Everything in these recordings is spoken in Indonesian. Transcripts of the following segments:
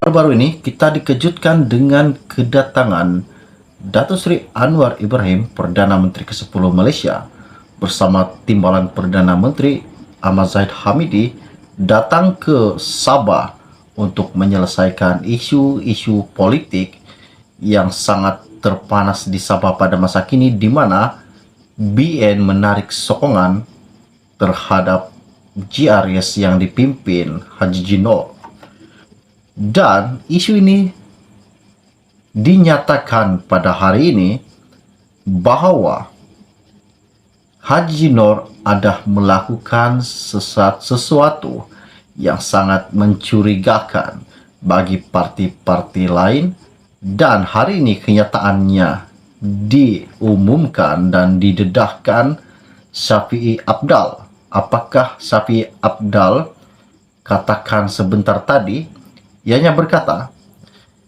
Baru-baru ini kita dikejutkan dengan kedatangan Datuk Seri Anwar Ibrahim, Perdana Menteri ke-10 Malaysia, bersama timbalan Perdana Menteri Ahmad Zahid Hamidi datang ke Sabah untuk menyelesaikan isu-isu politik yang sangat terpanas di Sabah pada masa kini, di mana BN menarik sokongan terhadap GRS yang dipimpin Haji Jinor. Dan isu ini dinyatakan pada hari ini bahwa Haji Jinor ada melakukan sesuatu yang sangat mencurigakan bagi parti-parti lain, dan hari ini kenyataannya diumumkan dan didedahkan Syafiee Apdal. Apakah Syafiee Apdal katakan sebentar tadi? Ianya berkata,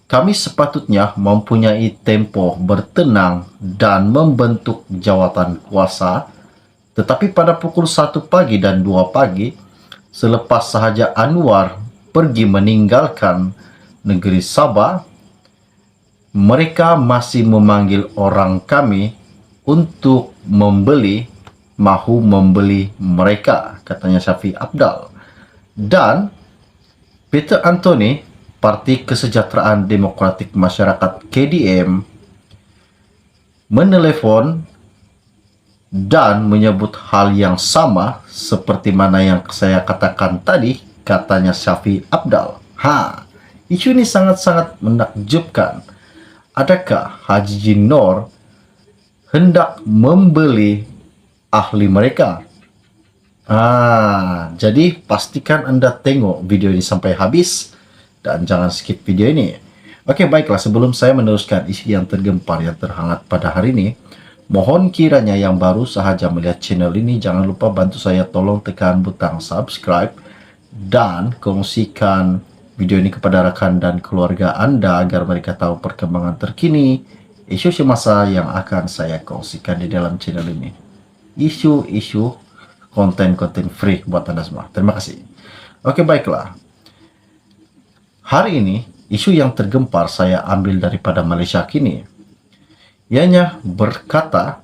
kami sepatutnya mempunyai tempo bertenang dan membentuk jawatan kuasa, tetapi pada pukul 1 pagi dan 2 pagi, selepas sahaja Anwar pergi meninggalkan negeri Sabah, mereka masih memanggil orang kami untuk mahu membeli mereka, katanya Syafiee Apdal. Dan Peter Anthony, Parti Kesejahteraan Demokratik Masyarakat KDM, menelepon dan menyebut hal yang sama seperti mana yang saya katakan tadi, katanya Syafiee Apdal. Isu ini sangat-sangat menakjubkan. Adakah Haji Jinor hendak membeli ahli mereka? Jadi pastikan Anda tengok video ini sampai habis dan jangan skip video ini. Oke, baiklah, sebelum saya meneruskan isi yang tergempar yang terhangat pada hari ini, mohon kiranya yang baru sahaja melihat channel ini, jangan lupa bantu saya, tolong tekan butang subscribe dan kongsikan video ini kepada rekan dan keluarga Anda agar mereka tahu perkembangan terkini isu semasa yang akan saya kongsikan di dalam channel ini. Isu-isu konten-konten free buat Anda semua. Terima kasih. Oke, baiklah. Hari ini, isu yang tergempar saya ambil daripada Malaysia Kini. Ianya berkata,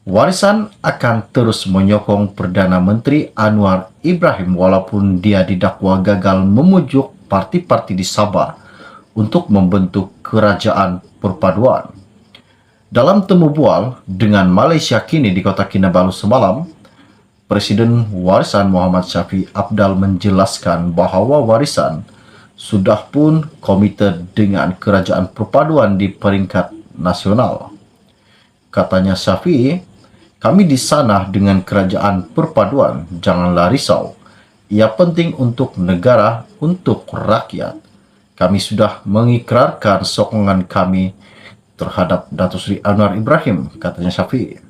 Warisan akan terus menyokong Perdana Menteri Anwar Ibrahim walaupun dia didakwa gagal memujuk parti-parti di Sabah untuk membentuk kerajaan perpaduan. Dalam temu bual dengan Malaysia Kini di Kota Kinabalu semalam, Presiden Warisan Muhammad Syafiee Apdal menjelaskan bahawa Warisan sudah pun komited dengan kerajaan perpaduan di peringkat nasional. Katanya Syafiee, kami di sana dengan kerajaan perpaduan, janganlah risau. Ia penting untuk negara, untuk rakyat. Kami sudah mengikrarkan sokongan kami terhadap Datuk Seri Anwar Ibrahim, katanya Syafiee.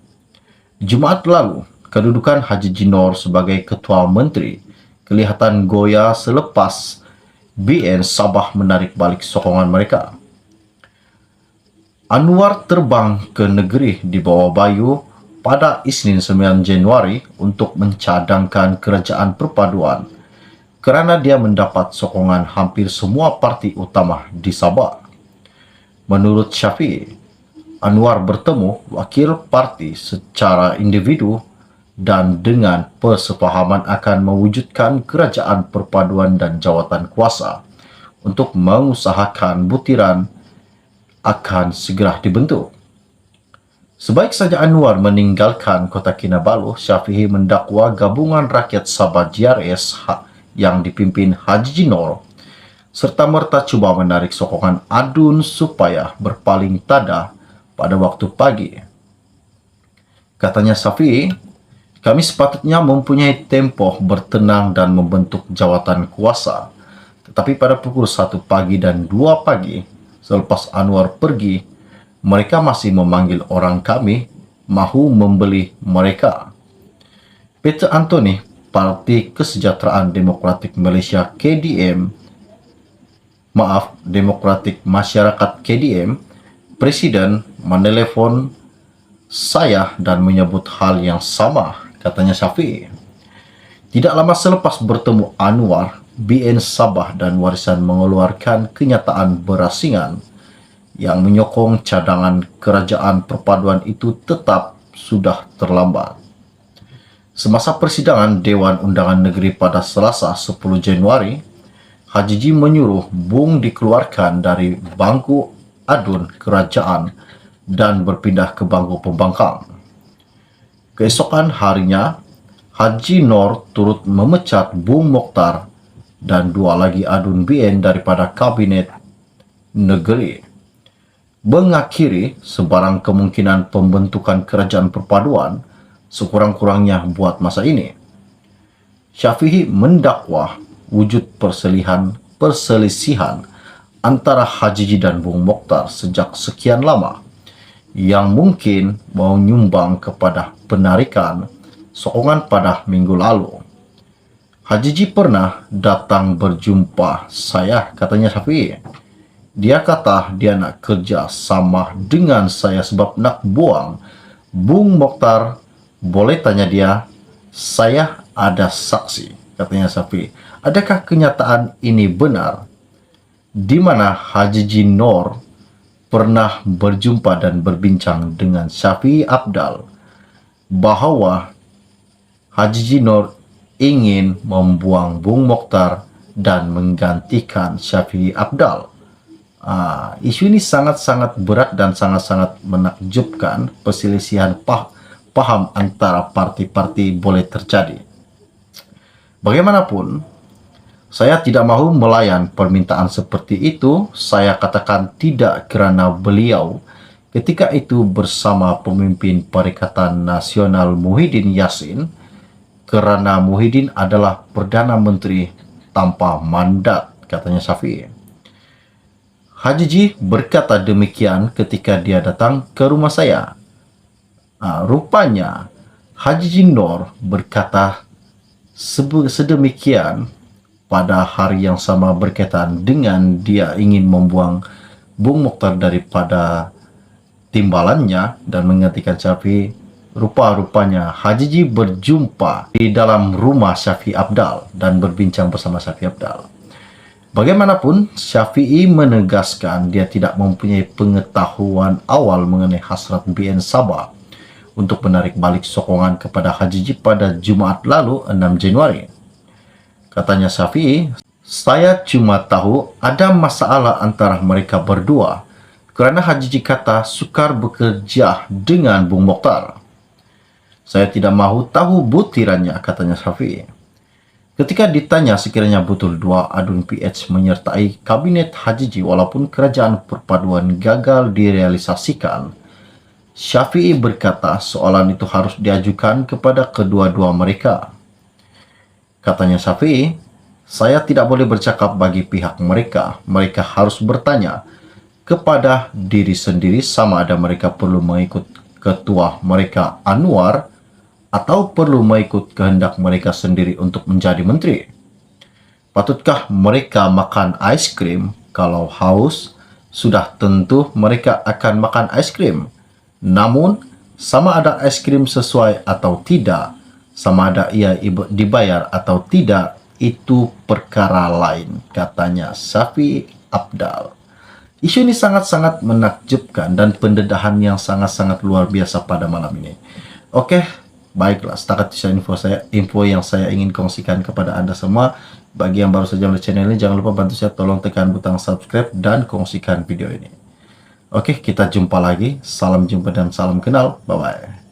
Jumaat lalu, kedudukan Haji Jinor sebagai Ketua Menteri kelihatan goyah selepas BN Sabah menarik balik sokongan mereka. Anwar terbang ke negeri di bawah Bayu pada Isnin 9 Januari untuk mencadangkan kerajaan perpaduan kerana dia mendapat sokongan hampir semua parti utama di Sabah. Menurut Syafiee, Anwar bertemu wakil parti secara individu dan dengan persefahaman akan mewujudkan kerajaan perpaduan dan jawatan kuasa untuk mengusahakan butiran akan segera dibentuk. Sebaik saja Anwar meninggalkan Kota Kinabalu, Syafiee mendakwa Gabungan Rakyat Sabah GRS yang dipimpin Haji Jinor serta-merta cuba menarik sokongan ADUN supaya berpaling tada pada waktu pagi. Katanya Syafiee, kami sepatutnya mempunyai tempo bertenang dan membentuk jawatan kuasa, tetapi pada pukul 1 pagi dan 2 pagi, selepas Anwar pergi, mereka masih memanggil orang kami mahu membeli mereka. Peter Anthony, Parti Kesejahteraan Demokratik Malaysia KDM, Demokratik Masyarakat KDM, Presiden menelepon saya dan menyebut hal yang sama, katanya Syafiee. Tidak lama selepas bertemu Anwar, BN Sabah dan Warisan mengeluarkan kenyataan berasingan yang menyokong cadangan kerajaan perpaduan itu tetap sudah terlambat. Semasa persidangan Dewan Undangan Negeri pada Selasa 10 Januari, Haji Ji menyuruh Bung dikeluarkan dari bangku adun kerajaan dan berpindah ke bangku pembangkang. Keesokan harinya, Haji Nor turut memecat Bung Mokhtar dan 2 lagi adun BN daripada Kabinet Negeri, mengakhiri sebarang kemungkinan pembentukan kerajaan perpaduan sekurang-kurangnya buat masa ini. Syafiee mendakwa wujud perselisihan antara Haji Ji dan Bung Mokhtar sejak sekian lama yang mungkin mau nyumbang kepada penarikan sokongan pada minggu lalu. Haji Ji pernah datang berjumpa saya, katanya Syafiee. Dia kata dia nak kerja sama dengan saya sebab nak buang Bung Mokhtar. Boleh tanya dia, saya ada saksi, katanya Syafiee. Adakah kenyataan ini benar? Di mana Haji Ji Nor pernah berjumpa dan berbincang dengan Syafiee Apdal bahwa Haji Ji Nor ingin membuang Bung Mokhtar dan menggantikan Syafiee Apdal. Isu ini sangat-sangat berat dan sangat-sangat menakjubkan. Perselisihan paham antara parti-parti boleh terjadi. Bagaimanapun, saya tidak mahu melayan permintaan seperti itu. Saya katakan tidak kerana beliau ketika itu bersama pemimpin Perikatan Nasional Muhyiddin Yassin, kerana Muhyiddin adalah Perdana Menteri tanpa mandat, katanya Syafiee. Haji Ji berkata demikian ketika dia datang ke rumah saya. Rupanya Haji Ji Nor berkata sedemikian pada hari yang sama berkaitan dengan dia ingin membuang Bung Mokhtar daripada timbalannya dan menggantikan Syafiee. Rupa-rupanya Haji Ji berjumpa di dalam rumah Syafiee Apdal dan berbincang bersama Syafiee Apdal. Bagaimanapun, Syafiee menegaskan dia tidak mempunyai pengetahuan awal mengenai hasrat BN Sabah untuk menarik balik sokongan kepada Haji Ji pada Jumaat lalu 6 Januari. Katanya Syafiee, saya cuma tahu ada masalah antara mereka berdua kerana Haji Ji kata sukar bekerja dengan Bung Mokhtar. Saya tidak mahu tahu butirannya, katanya Syafiee. Ketika ditanya sekiranya betul 2 adun PH menyertai Kabinet Haji Ji walaupun kerajaan perpaduan gagal direalisasikan, Syafiee berkata soalan itu harus diajukan kepada kedua-dua mereka. Katanya Syafiee, saya tidak boleh bercakap bagi pihak mereka. Mereka harus bertanya kepada diri sendiri sama ada mereka perlu mengikut ketua mereka Anwar atau perlu mengikut kehendak mereka sendiri untuk menjadi menteri. Patutkah mereka makan ais krim? Kalau haus, sudah tentu mereka akan makan ais krim. Namun, sama ada ais krim sesuai atau tidak, sama ada ia dibayar atau tidak, itu perkara lain, katanya Syafiee Apdal. Isu ini sangat-sangat menakjubkan dan pendedahan yang sangat-sangat luar biasa pada malam ini. Oke, baiklah, setakat info yang saya ingin kongsikan kepada Anda semua. Bagi yang baru saja melihat channel ini, jangan lupa bantu saya tolong tekan butang subscribe dan kongsikan video ini. Oke, kita jumpa lagi. Salam jumpa dan salam kenal. Bye-bye.